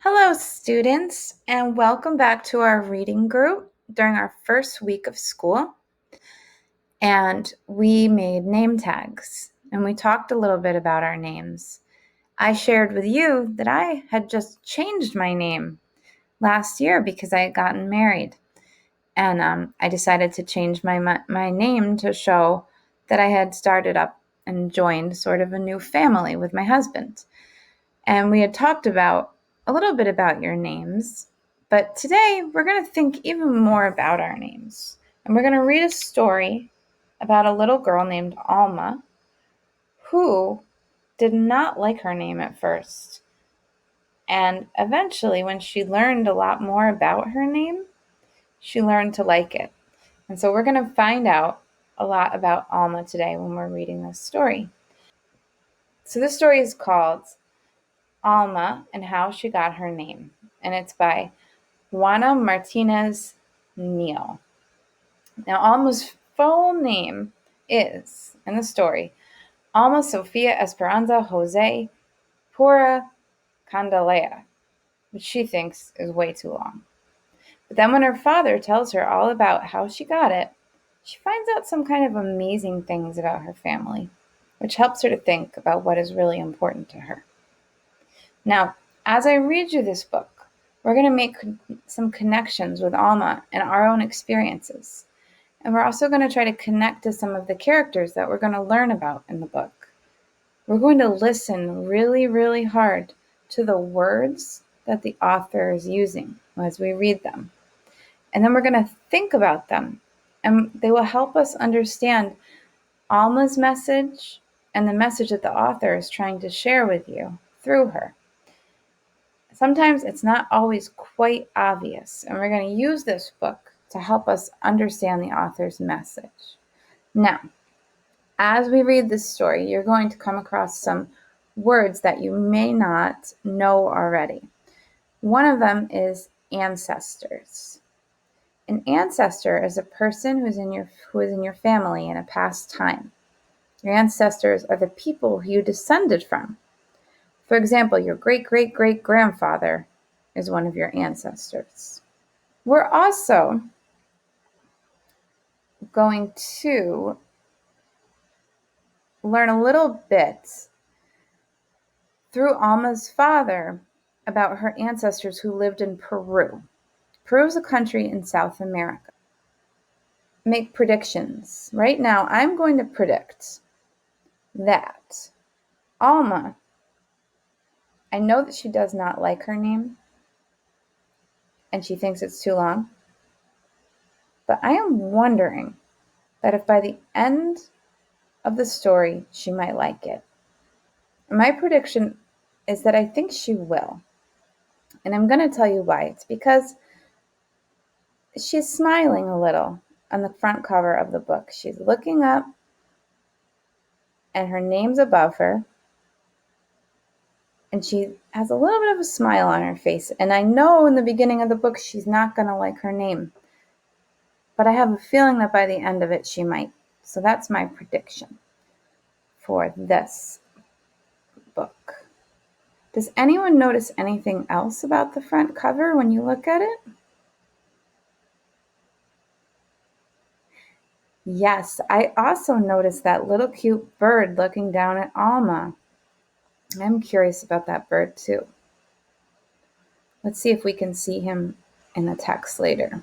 Hello, students, and welcome back to our reading group during our first week of school. And we made name tags, and we talked a little bit about our names. I shared with you that I had just changed my name last year because I had gotten married. And I decided to change my name to show that I had started up and joined sort of a new family with my husband. And we had talked about a little bit about your names, but today we're going to think even more about our names. And we're going to read a story about a little girl named Alma who did not like her name at first. And eventually, when she learned a lot more about her name, she learned to like it. And so we're going to find out a lot about Alma today when we're reading this story. So this story is called Alma and How She Got Her Name, and it's by Juana Martinez Neal. Now, Alma's full name is, in the story, Alma Sofia Esperanza Jose Pura Candelaria, which she thinks is way too long. But then when her father tells her all about how she got it, she finds out some kind of amazing things about her family, which helps her to think about what is really important to her. Now, as I read you this book, we're going to make some connections with Alma and our own experiences. And we're also going to try to connect to some of the characters that we're going to learn about in the book. We're going to listen really, really hard to the words that the author is using as we read them. And then we're going to think about them, and they will help us understand Alma's message and the message that the author is trying to share with you through her. Sometimes it's not always quite obvious, and we're going to use this book to help us understand the author's message. Now, as we read this story, you're going to come across some words that you may not know already. One of them is ancestors. An ancestor is a person who is in your family in a past time. Your ancestors are the people who you descended from. For example, your great-great-great-grandfather is one of your ancestors. We're also going to learn a little bit through Alma's father about her ancestors who lived in Peru. Peru is a country in South America. Make predictions. Right now, I'm going to predict that Alma, I know that she does not like her name, and she thinks it's too long, but I am wondering that if by the end of the story, she might like it. My prediction is that I think she will. And I'm going to tell you why. It's because she's smiling a little on the front cover of the book. She's looking up, and her name's above her. And she has a little bit of a smile on her face. And I know in the beginning of the book she's not going to like her name. But I have a feeling that by the end of it she might. So that's my prediction for this book. Does anyone notice anything else about the front cover when you look at it? Yes, I also noticed that little cute bird looking down at Alma. I'm curious about that bird too. Let's see if we can see him in the text later.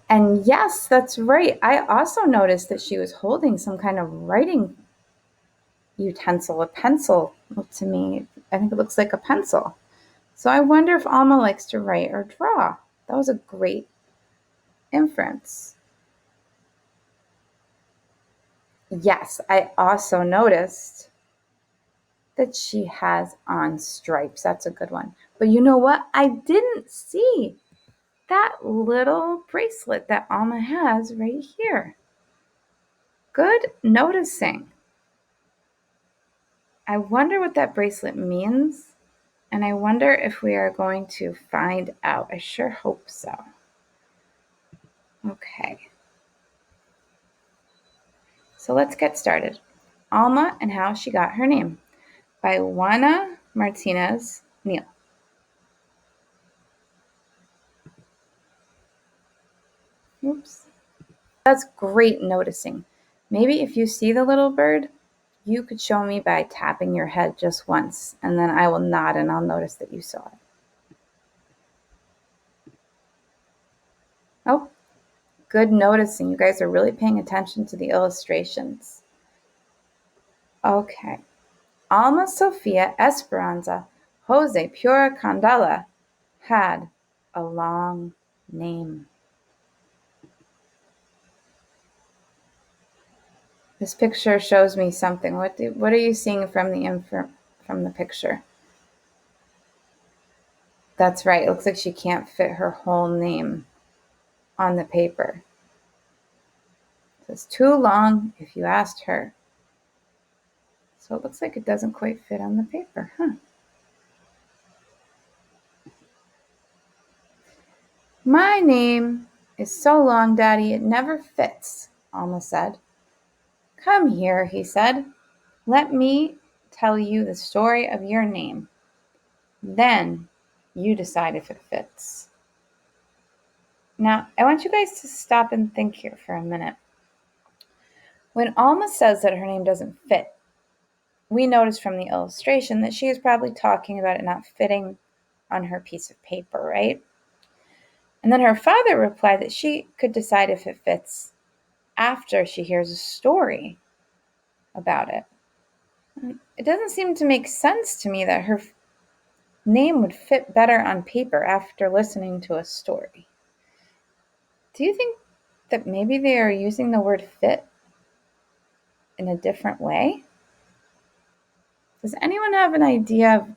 And yes, that's right. I also noticed that she was holding some kind of writing utensil, a pencil to me. I think it looks like a pencil. So I wonder if Alma likes to write or draw. That was a great inference. Yes, I also noticed that she has on stripes. That's a good one. But you know what? I didn't see that little bracelet that Alma has right here. Good noticing. I wonder what that bracelet means, and I wonder if we are going to find out. I sure hope so. Okay. So let's get started. Alma and How She Got Her Name by Juana Martinez, Neil. Oops. That's great noticing. Maybe if you see the little bird, you could show me by tapping your head just once, and then I will nod and I'll notice that you saw it. Oh, good noticing. You guys are really paying attention to the illustrations. Okay. Alma Sofia Esperanza Jose Pura Candela had a long name. This picture shows me something. What are you seeing from the picture? That's right. It looks like she can't fit her whole name on the paper. It's too long if you asked her. So it looks like it doesn't quite fit on the paper, huh? My name is so long, Daddy, it never fits, Alma said. Come here, he said. Let me tell you the story of your name. Then you decide if it fits. Now, I want you guys to stop and think here for a minute. When Alma says that her name doesn't fit, we notice from the illustration that she is probably talking about it not fitting on her piece of paper, right? And then her father replied that she could decide if it fits after she hears a story about it. It doesn't seem to make sense to me that her name would fit better on paper after listening to a story. Do you think that maybe they are using the word fit in a different way? Does anyone have an idea of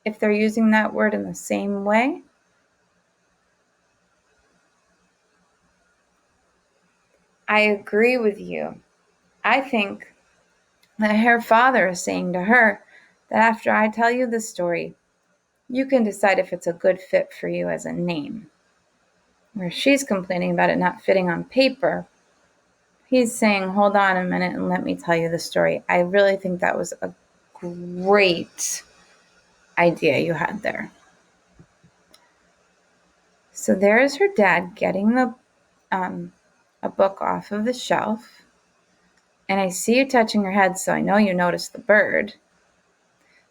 if they're using that word in the same way? I agree with you. I think that her father is saying to her that after I tell you the story, you can decide if it's a good fit for you as a name. Where she's complaining about it not fitting on paper, he's saying, hold on a minute and let me tell you the story. I really think that was a great idea you had there. So there's her dad getting a book off of the shelf. And I see you touching your head, so I know you noticed the bird.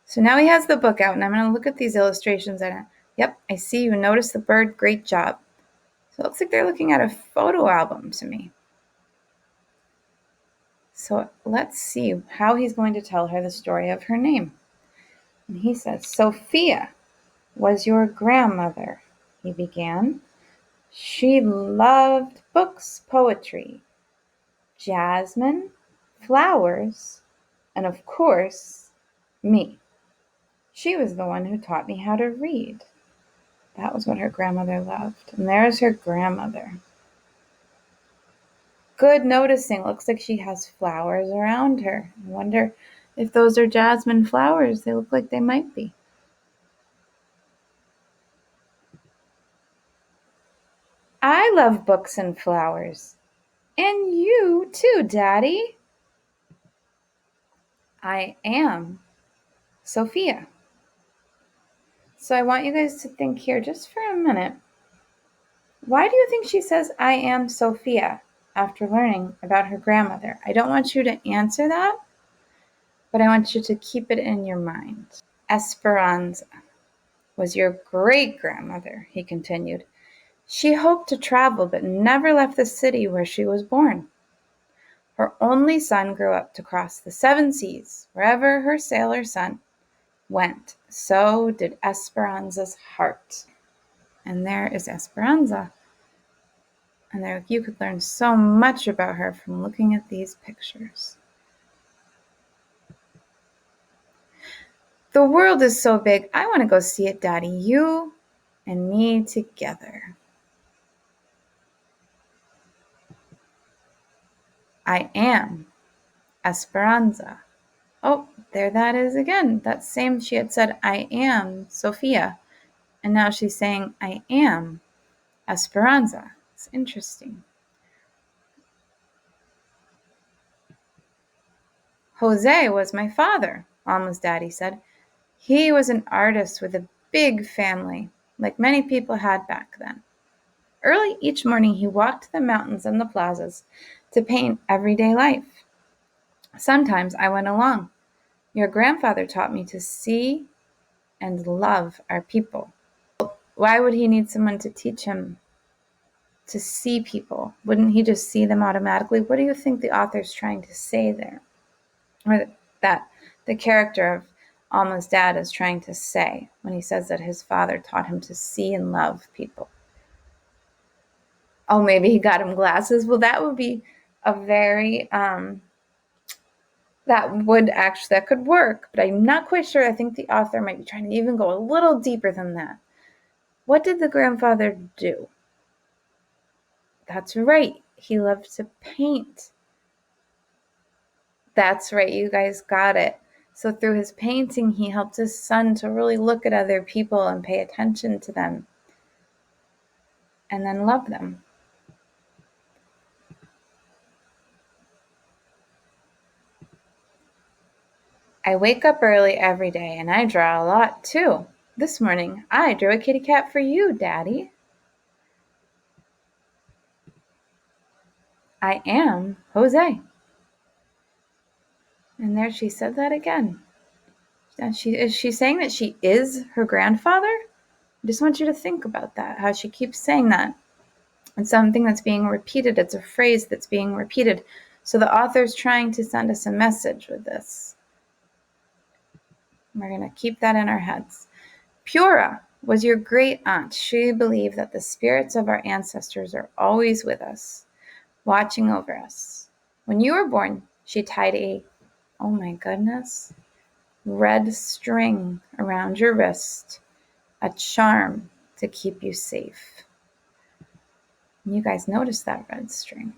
So now he has the book out, and I'm going to look at these illustrations. And yep, I see you noticed the bird. Great job. So it looks like they're looking at a photo album to me. So let's see how he's going to tell her the story of her name. And he says, Sophia was your grandmother, he began. She loved books, poetry, jasmine, flowers, and of course, me. She was the one who taught me how to read. That was what her grandmother loved. And there's her grandmother. Good noticing. Looks like she has flowers around her. I wonder if those are jasmine flowers. They look like they might be. I love books and flowers. And you too, Daddy. I am Sophia. So I want you guys to think here just for a minute. Why do you think she says, I am Sophia, after learning about her grandmother? I don't want you to answer that, but I want you to keep it in your mind. Esperanza was your great-grandmother, he continued. She hoped to travel, but never left the city where she was born. Her only son grew up to cross the 7 seas. Wherever her sailor son went, so did Esperanza's heart. And there is Esperanza. And there you could learn so much about her from looking at these pictures. The world is so big. I want to go see it, Daddy. You and me together. I am Esperanza. Oh, there that is again. That same, she had said, I am Sophia. And now she's saying, I am Esperanza. It's interesting. Jose was my father, Alma's daddy said. He was an artist with a big family, like many people had back then. Early each morning, he walked the mountains and the plazas to paint everyday life. Sometimes I went along. Your grandfather taught me to see and love our people. Why would he need someone to teach him to see people? Wouldn't he just see them automatically? What do you think the author's trying to say there? Or that the character of Alma's dad is trying to say when he says that his father taught him to see and love people? Oh, maybe he got him glasses. Well, that would be a very that could work, but I'm not quite sure. I think the author might be trying to even go a little deeper than that. What did the grandfather do? That's right. He loved to paint. That's right. You guys got it. So through his painting, he helped his son to really look at other people and pay attention to them and then love them. I wake up early every day and I draw a lot too. This morning, I drew a kitty cat for you, Daddy. I am Jose. And there she said that again. Is she saying that she is her grandfather? I just want you to think about that, how she keeps saying that. It's something that's being repeated. It's a phrase that's being repeated. So the author's trying to send us a message with this. We're going to keep that in our heads. Pura was your great aunt. She believed that the spirits of our ancestors are always with us, watching over us. When you were born, she tied oh my goodness, red string around your wrist, a charm to keep you safe. And you guys notice that red string.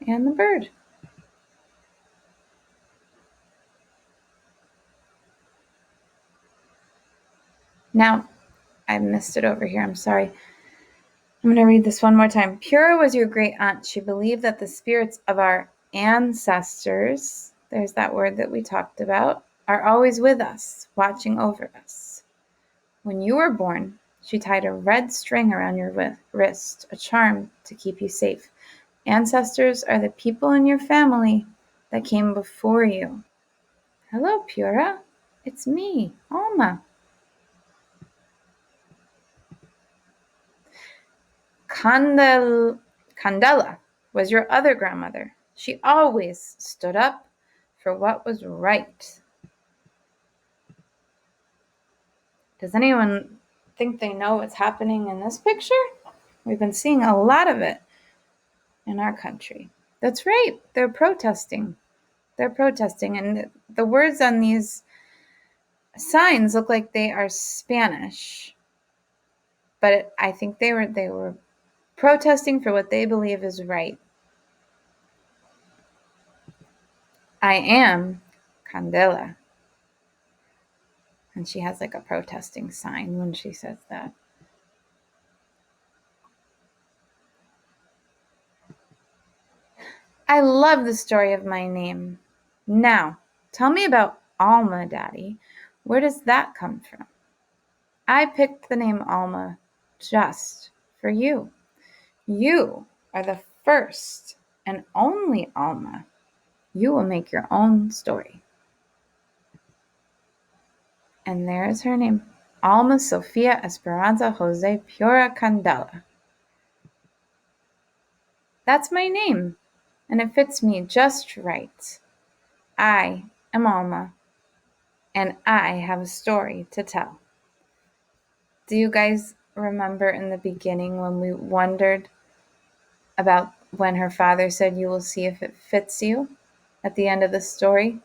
And the bird. Now, I missed it over here. I'm sorry. I'm going to read this one more time. Pura was your great aunt. She believed that the spirits of our ancestors, there's that word that we talked about, are always with us, watching over us. When you were born, she tied a red string around your wrist, a charm to keep you safe. Ancestors are the people in your family that came before you. Hello, Pura. It's me, Alma. Candela was your other grandmother. She always stood up for what was right. Does anyone think they know what's happening in this picture? We've been seeing a lot of it in our country. That's right. They're protesting. They're protesting. And the words on these signs look like they are Spanish. But I think they were protesting for what they believe is right. I am Candela. And she has like a protesting sign when she says that. I love the story of my name. Now, tell me about Alma, Daddy. Where does that come from? I picked the name Alma just for you. You are the first and only Alma. You will make your own story. And there is her name, Alma Sofia Esperanza Jose Pura Candela. That's my name, and it fits me just right. I am Alma, and I have a story to tell. Do you guys remember in the beginning when we wondered about when her father said, "You will see if it fits you," at the end of the story?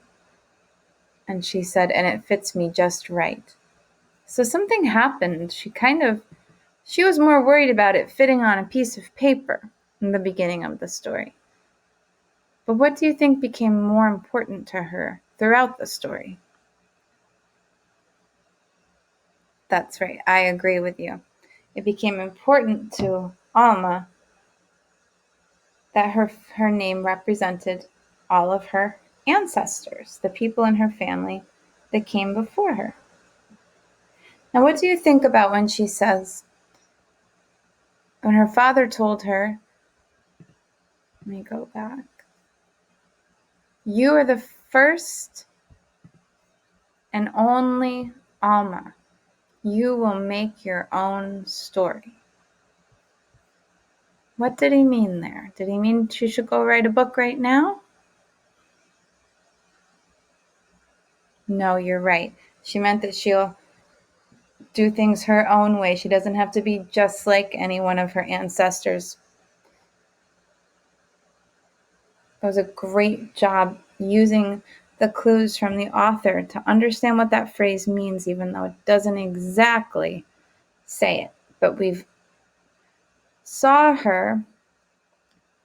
And she said, "And it fits me just right." So something happened. She was more worried about it fitting on a piece of paper in the beginning of the story. But what do you think became more important to her throughout the story? That's right. I agree with you. It became important to Alma that her name represented all of her ancestors, the people in her family that came before her. Now, what do you think about when she says, when her father told her, let me go back, you are the first and only Alma. You will make your own story. What did he mean there? Did he mean she should go write a book right now? No, you're right. She meant that she'll do things her own way. She doesn't have to be just like any one of her ancestors. It was a great job using the clues from the author to understand what that phrase means, even though it doesn't exactly say it. But we've saw her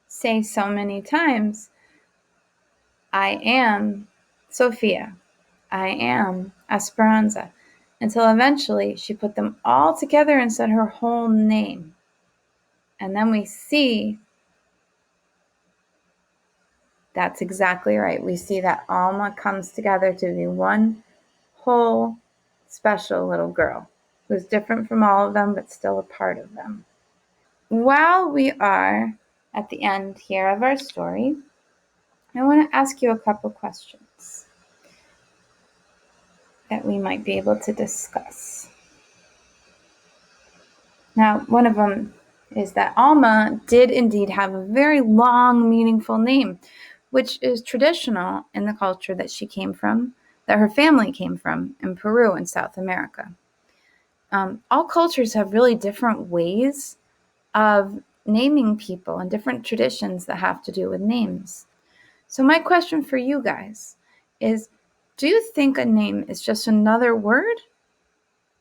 say so many times, I am Sophia. I am Esperanza. Until eventually she put them all together and said her whole name. And then we see that's exactly right. We see that Alma comes together to be one whole special little girl who's different from all of them, but still a part of them. While we are at the end here of our story, I want to ask you a couple questions that we might be able to discuss. Now, one of them is that Alma did indeed have a very long, meaningful name, which is traditional in the culture that she came from, that her family came from in Peru in South America. All cultures have really different ways of naming people and different traditions that have to do with names. So my question for you guys is, do you think a name is just another word,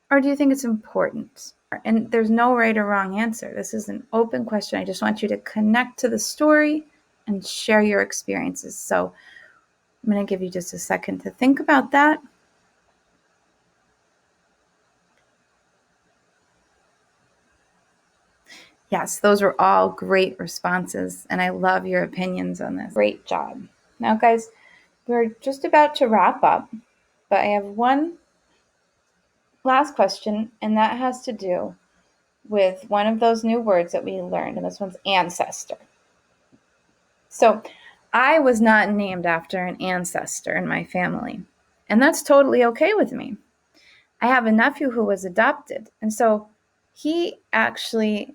or do you think it's important? And there's no right or wrong answer. This is an open question. I just want you to connect to the story and share your experiences. So I'm going to give you just a second to think about that. Yes, those were all great responses, and I love your opinions on this. Great job. Now, guys, we're just about to wrap up, but I have one last question, and that has to do with one of those new words that we learned, and this one's ancestor. So I was not named after an ancestor in my family, and that's totally okay with me. I have a nephew who was adopted, and so he actually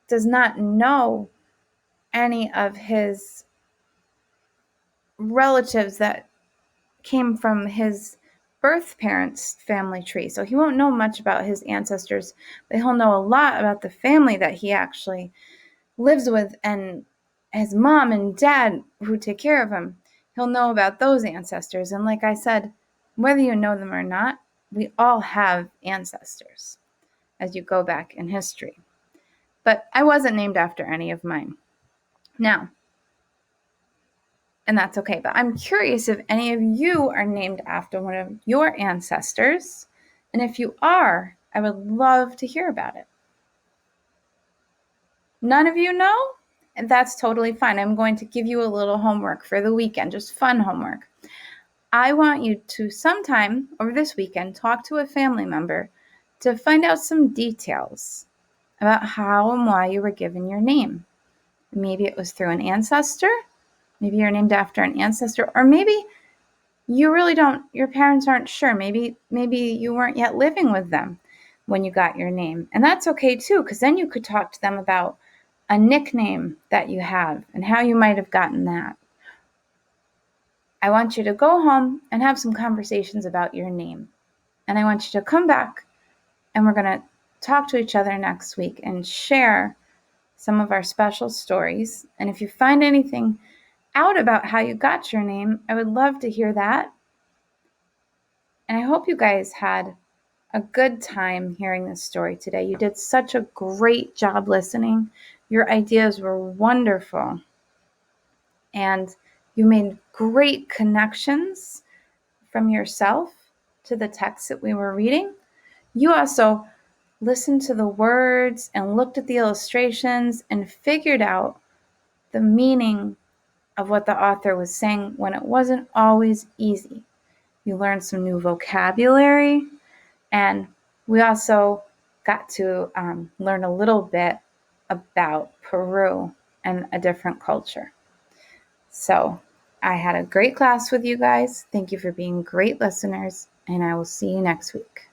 does not know any of his relatives that came from his birth parents' family tree. So he won't know much about his ancestors, but he'll know a lot about the family that he actually lives with and his mom and dad who take care of him. He'll know about those ancestors. And like I said, whether you know them or not, we all have ancestors as you go back in history. But I wasn't named after any of mine. Now, and that's okay. But I'm curious if any of you are named after one of your ancestors. And if you are, I would love to hear about it. None of you know? And that's totally fine. I'm going to give you a little homework for the weekend, just fun homework. I want you to sometime over this weekend talk to a family member to find out some details about how and why you were given your name. Maybe it was through an ancestor. Maybe you're named after an ancestor, or maybe you really don't, your parents aren't sure. Maybe you weren't yet living with them when you got your name. And that's okay too, because then you could talk to them about a nickname that you have and how you might have gotten that. I want you to go home and have some conversations about your name. And I want you to come back and we're going to talk to each other next week and share some of our special stories. And if you find anything out about how you got your name, I would love to hear that. And I hope you guys had a good time hearing this story today. You did such a great job listening. Your ideas were wonderful. And you made great connections from yourself to the text that we were reading. You also listened to the words and looked at the illustrations and figured out the meaning of what the author was saying when it wasn't always easy. You learned some new vocabulary, and we also got to learn a little bit about Peru and a different culture. So I had a great class with you guys. Thank you for being great listeners, and I will see you next week.